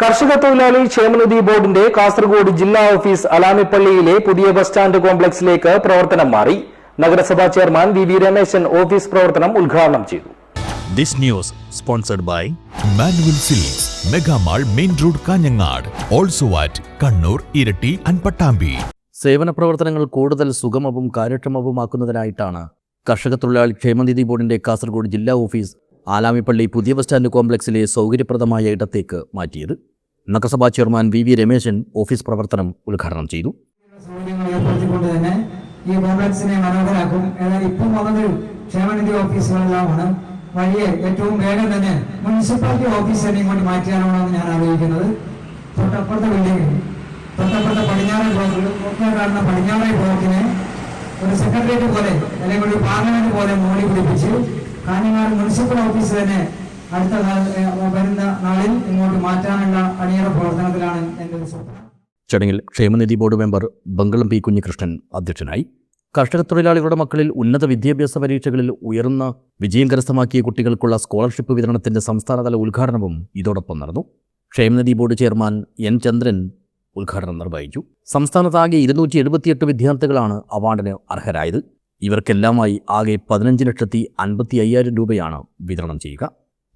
കർഷക തൊഴിലാളി ക്ഷേമനിധി ബോർഡിന്റെ കാസർഗോഡ് ജില്ലാ ഓഫീസ് അലാമിപ്പള്ളിയിലെ പുതിയ ബസ് സ്റ്റാൻഡ് കോംപ്ലക്സിലേക്ക് പ്രവർത്തനം മാറി. നഗരസഭാ ചെയർമാൻ വി രമേശൻ ഓഫീസ് പ്രവർത്തനം ഉദ്ഘാടനം ചെയ്തു. This news sponsored by Manual Silks, Mega Mall, Main Road, Kanyangad, also at Kannur, Irati and Pattambi. സേവന പ്രവർത്തനങ്ങൾ കൂടുതൽ സുഗമവും കാര്യക്ഷമവുമാക്കുന്നതിനായിട്ടാണ് കർഷക തൊഴിലാളി ക്ഷേമനിധി ബോർഡിന്റെ കാസർഗോഡ് ജില്ലാ ഓഫീസ് ആലാമിപ്പള്ളി പുതിയ ബസ് സ്റ്റാൻഡ് കോംപ്ലക്സിലെ സൗകര്യപ്രദമായ ഇടത്തേക്ക് മാറ്റിയത്. നഗരസഭാ ചെയർമാൻ വി രമേശൻ ഓഫീസ് പ്രവർത്തനം ഉദ്ഘാടനം ചെയ്തു. ഈ കോംപ്ലക്സിനെ മനോഹരാക്കും. ഏതായാലും ഇപ്പം വന്നത് ക്ഷേമനിധി ഓഫീസുകളെല്ലാമാണ്. വഴിയെ ഏറ്റവും വേഗം തന്നെ മുനിസിപ്പാലിറ്റി ഓഫീസ് തന്നെ ഇങ്ങോട്ട് മാറ്റിയാലോന്നാണ് ഞാൻ ആലോചിക്കുന്നത്. തൊട്ടപ്പുറത്തെ ബിൽഡിംഗ്, തൊട്ടപ്പുറത്തെ പടിഞ്ഞാറേ ബ്ലോക്കിൽ കാണുന്ന പടിഞ്ഞാറേ ബ്ലോക്കിനെ ഒരു സെക്രട്ടേറിയറ്റ് പോലെ അല്ലെങ്കിൽ ഒരു പാർലമെന്റ് പോലെ മോടി പിടിപ്പിച്ച് കാഞ്ഞങ്ങാട് മുനിസിപ്പൽ ഓഫീസ് തന്നെ അടുത്ത വരുന്ന നാളിൽ ഇങ്ങോട്ട് മാറ്റാനുള്ള അണിയറ പ്രവർത്തനത്തിലാണ് എൻ്റെ ഒരു സ്വപ്നം. ചടങ്ങിൽ ക്ഷേമനിധി board member Bangalam P Kunhikrishnan അധ്യക്ഷനായി. കർഷക തൊഴിലാളികളുടെ മക്കളിൽ ഉന്നത വിദ്യാഭ്യാസ പരീക്ഷകളിൽ ഉയർന്ന വിജയം കരസ്ഥമാക്കിയ കുട്ടികൾക്കുള്ള സ്കോളർഷിപ്പ് വിതരണത്തിന്റെ സംസ്ഥാനതല ഉദ്ഘാടനവും ഇതോടൊപ്പം നടന്നു. ക്ഷേമനിധി ബോർഡ് ചെയർമാൻ എൻ ചന്ദ്രൻ ഉദ്ഘാടനം നിർവഹിച്ചു. സംസ്ഥാനത്താകെ 278 വിദ്യാർത്ഥികളാണ് അവാർഡിന് അർഹരായത്. ഇവർക്കെല്ലാമായി ആകെ 15,50,5000 രൂപയാണ് വിതരണം ചെയ്യുക.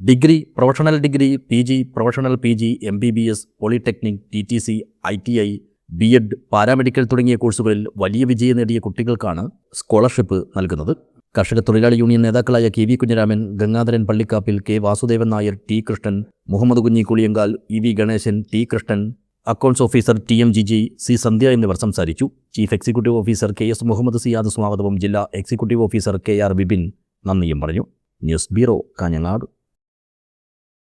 Degree, professional degree, PG, professional PG, MBBS, polytechnic, TTC, ITI, B.Ed, paramedical തുടങ്ങിയ കോഴ്സുകളിൽ വലിയ വിജയം നേടിയ കുട്ടികൾക്കാണ് സ്കോളർഷിപ്പ് നൽകുന്നത്. കർഷക തൊഴിലാളി യൂണിയൻ നേതാക്കളായ KV Kunhiraman, Gangadharan Pallikkappil, K Vasudevan Nair, T Krishnan, Muhammad Kunhi Kuliyankal, EV Ganesan, T Krishnan, accounts officer TM Jiji, C Sandhya എന്നിവർ സംസാരിച്ചു. Chief executive officer KS Muhammad Siyad സ്വാഗതവും ജില്ലാ എക്സിക്യൂട്ടീവ് ഓഫീസർ KR വിപിൻ നന്ദിയും പറഞ്ഞു. News bureau, Kanhangad.